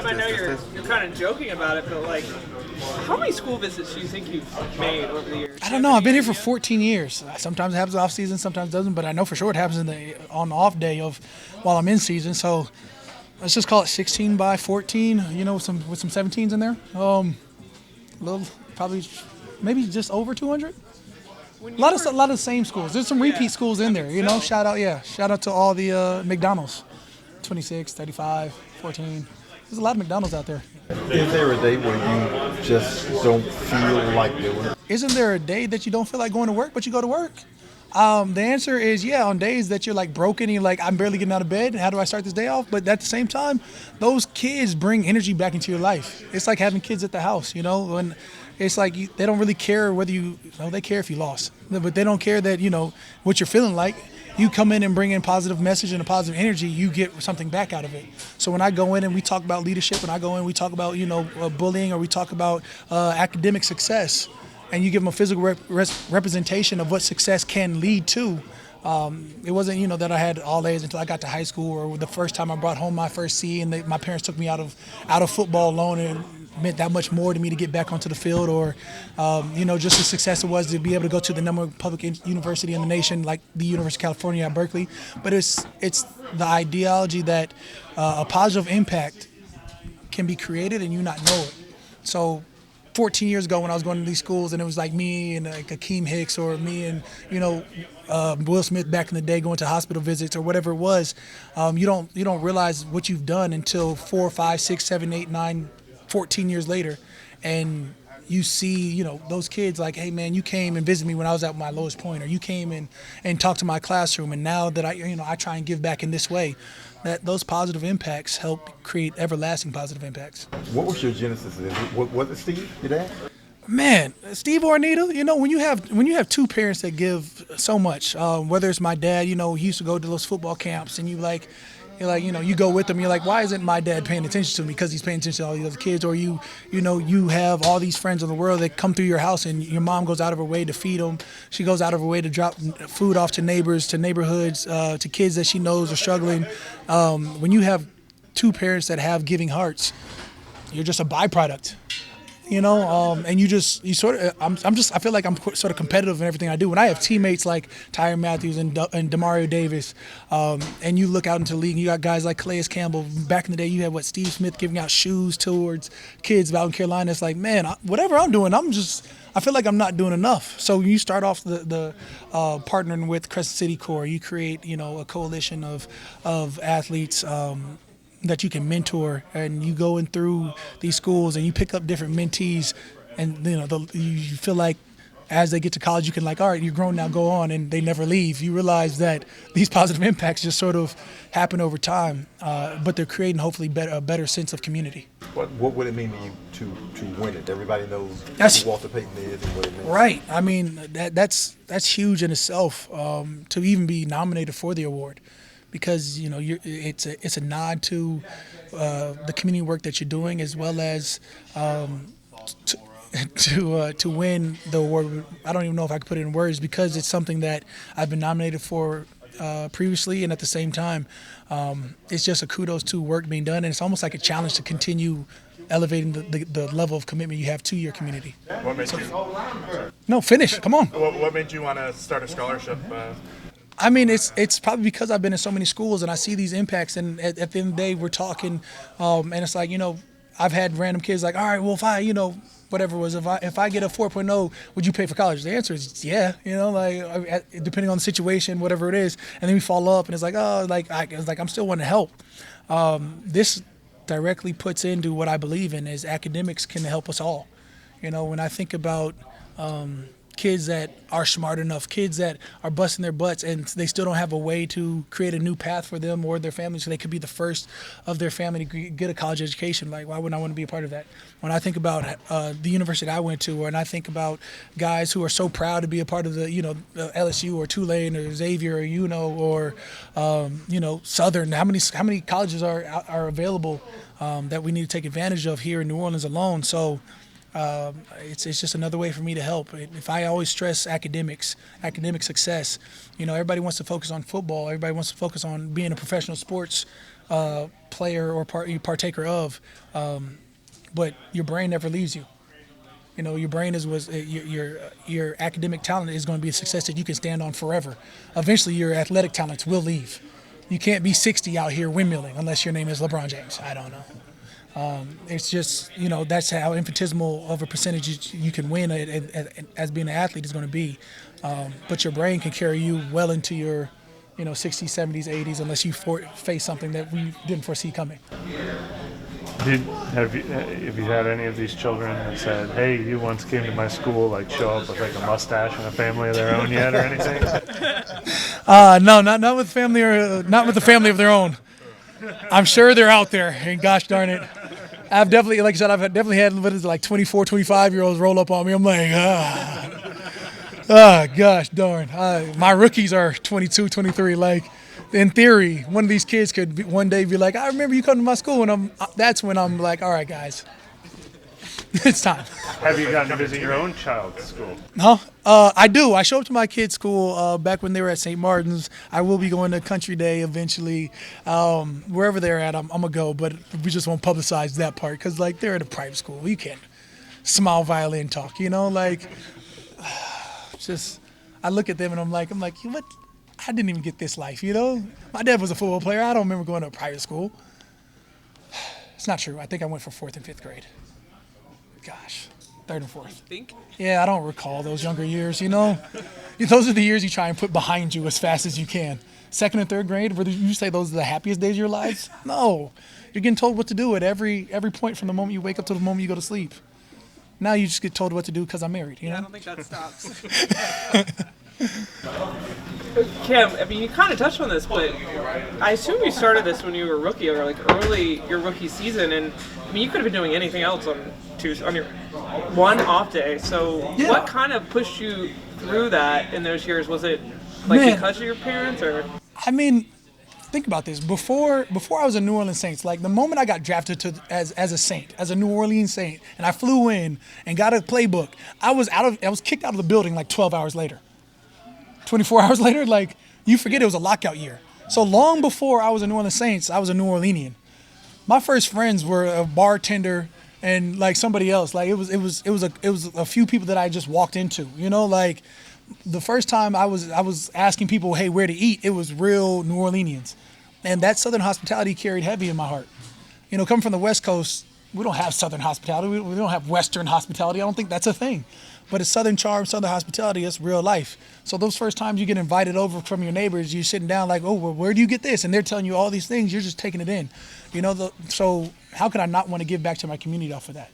Tim, I know you're kind of joking about it, but like, how many school visits do you think you've made over the years? I don't know. I've been here for 14 years. Sometimes it happens off season, sometimes it doesn't. But I know for sure it happens on the off day of while I'm in season. So let's just call it 16 by 14. You know, with some 17s in there. Little probably maybe just over 200. A lot of the same schools. There's some repeat schools in there. You know, shout out to all the McDonald's. 26, 35, 14. There's a lot of McDonald's out there. Is there a day where you just don't feel like doing it? Isn't there a day that you don't feel like going to work, but you go to work? The answer is yeah, on days that you're like broken and you're like, I'm barely getting out of bed. How do I start this day off? But at the same time, those kids bring energy back into your life. It's like having kids at the house, you know, when it's like they don't really care whether they care if you lost, but they don't care that, you know, what you're feeling like. You come in and bring in positive message and a positive energy, you get something back out of it. So when I go in and we talk about leadership, when I go in, we talk about, you know, bullying, or we talk about academic success, and you give them a physical representation of what success can lead to. It wasn't, you know, that I had all A's until I got to high school, or the first time I brought home my first C, and my parents took me out of football alone, and meant that much more to me to get back onto the field, or you know, just the success it was to be able to go to the number one public university in the nation, like the University of California at Berkeley. But it's the ideology that a positive impact can be created and you not know it. So 14 years ago when I was going to these schools, and it was like me and like Akeem Hicks, or me and, you know, Will Smith back in the day going to hospital visits or whatever it was, you don't realize what you've done until 4, 5, 6, 7, 8, 9, 14 years later, and you see, you know, those kids like, hey man, you came and visited me when I was at my lowest point, or you came and talked to my classroom, and now that I try and give back in this way, that those positive impacts help create everlasting positive impacts. What was your genesis? Was it Steve, your dad? Man, Steve or Anita, you know, when you have two parents that give so much, whether it's my dad, you know, he used to go to those football camps, and you're like, you know, you go with them, you're like, why isn't my dad paying attention to me? Because he's paying attention to all these other kids. Or you know, you have all these friends in the world that come through your house, and your mom goes out of her way to feed them. She goes out of her way to drop food off to neighbors, to neighborhoods, to kids that she knows are struggling. When you have two parents that have giving hearts, you're just a byproduct. You know, and I feel like I'm sort of competitive in everything I do. When I have teammates like Tyron Matthews and Demario Davis, and you look out into the league, and you got guys like Calais Campbell. Back in the day, you had Steve Smith giving out shoes towards kids out in Carolina. It's like, man, whatever I'm doing, I feel like I'm not doing enough. So you start off the partnering with Crescent City Corps. You create, you know, a coalition of athletes that you can mentor, and you go in through these schools and you pick up different mentees, and you know you feel like as they get to college you can, like, all right, you're grown now, go on, and they never leave. You realize that these positive impacts just sort of happen over time, but they're creating hopefully a better sense of community. What would it mean to you to win it? Everybody knows who Walter Payton is and what it means. Right. I mean, that's huge in itself, to even be nominated for the award. Because, you know, it's a nod to the community work that you're doing, as well as to win the award. I don't even know if I could put it in words, because it's something that I've been nominated for previously, and at the same time, it's just a kudos to work being done, and it's almost like a challenge to continue elevating the level of commitment you have to your community. What made you? No, finish. Come on. What made you want to start a scholarship? I mean, it's probably because I've been in so many schools and I see these impacts, and at the end of the day, we're talking, and it's like, you know, I've had random kids like, all right, well, if I, you know, whatever it was, if I get a 4.0, would you pay for college? The answer is yeah, you know, like depending on the situation, whatever it is, and then we follow up, and it's like, oh, I'm still wanting to help. This directly puts into what I believe in is academics can help us all. You know, when I think about kids that are smart enough, kids that are busting their butts, and they still don't have a way to create a new path for them or their family, so they could be the first of their family to get a college education. Like, why wouldn't I want to be a part of that? When I think about the university I went to, and I think about guys who are so proud to be a part of the, you know, LSU or Tulane or Xavier or or you know, Southern. How many colleges are available that we need to take advantage of here in New Orleans alone? So. It's just another way for me to help. If I always stress academic success, you know, everybody wants to focus on football. Everybody wants to focus on being a professional sports player or partaker of, but your brain never leaves you. You know, your brain your academic talent is going to be a success that you can stand on forever. Eventually, your athletic talents will leave. You can't be 60 out here windmilling unless your name is LeBron James. I don't know. It's just, you know, that's how infinitesimal of a percentage you can win as being an athlete is going to be. But your brain can carry you well into your, 60s, 70s, 80s, unless you face something that we didn't foresee coming. Have you had any of these children that said, "Hey, you once came to my school," like show up with like a mustache and a family of their own yet, or anything? No, not with family or not with the family of their own. I'm sure they're out there, and gosh darn it, I've definitely, like I said, I've definitely had like 24, 25-year-olds roll up on me. I'm like, gosh darn. My rookies are 22, 23. Like, in theory, one of these kids could one day be like, "I remember you come to my school," and that's when I'm like, "All right, guys, it's time." Have you gotten to visit your own child's school? No, I do. I show up to my kids' school back when they were at St. Martin's. I will be going to Country Day eventually. Wherever they're at, I'm going to go, but we just won't publicize that part because, like, they're at a private school. You can't small violin talk, like, just, I look at them and I'm like, what? I didn't even get this life, My dad was a football player. I don't remember going to a private school. It's not true. I think I went for 4th and 5th grade. Gosh, 3rd and 4th. Think? Yeah, I don't recall those younger years, Those are the years you try and put behind you as fast as you can. 2nd and 3rd grade, whether you say those are the happiest days of your lives? No. You're getting told what to do at every point from the moment you wake up to the moment you go to sleep. Now you just get told what to do because I'm married, I don't think that stops. Cam, I mean, you kind of touched on this, but I assume you started this when you were a rookie, or like early your rookie season, and I mean, you could have been doing anything else on your one off day. So, Yeah. What kind of pushed you through that in those years? Was it because of your parents, or? I mean, think about this. Before I was a New Orleans Saints, like the moment I got drafted as a Saint, as a New Orleans Saint, and I flew in and got a playbook, I was kicked out of the building like 12 hours later. 24 hours later, like, you forget it was a lockout year. So long before I was a New Orleans Saints, I was a New Orleanian. My first friends were a bartender and like somebody else. Like it was a few people that I just walked into. Like the first time I was asking people, "Hey, where to eat?" It was real New Orleanians, and that Southern hospitality carried heavy in my heart. Coming from the West Coast, we don't have Southern hospitality. We don't have Western hospitality. I don't think that's a thing. But it's Southern charm, Southern hospitality. It's real life. So those first times you get invited over from your neighbors, you're sitting down like, "Oh, well, where do you get this?" And they're telling you all these things. You're just taking it in. So how could I not want to give back to my community off of that?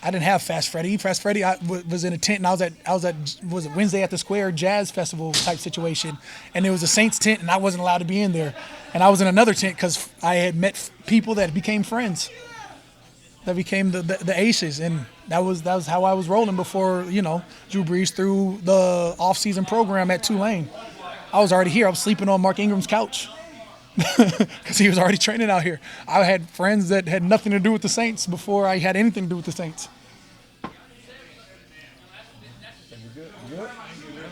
I didn't have Fast Freddy. Fast Freddy, I was in a tent, and I was at was it Wednesday at the Square Jazz Festival type situation, and there was a Saints tent, and I wasn't allowed to be in there, and I was in another tent because I had met people that became friends, that became the Aces, and that was how I was rolling before Drew Brees threw the off-season program at Tulane. I was already here. I was sleeping on Mark Ingram's couch because he was already training out here. I had friends that had nothing to do with the Saints before I had anything to do with the Saints.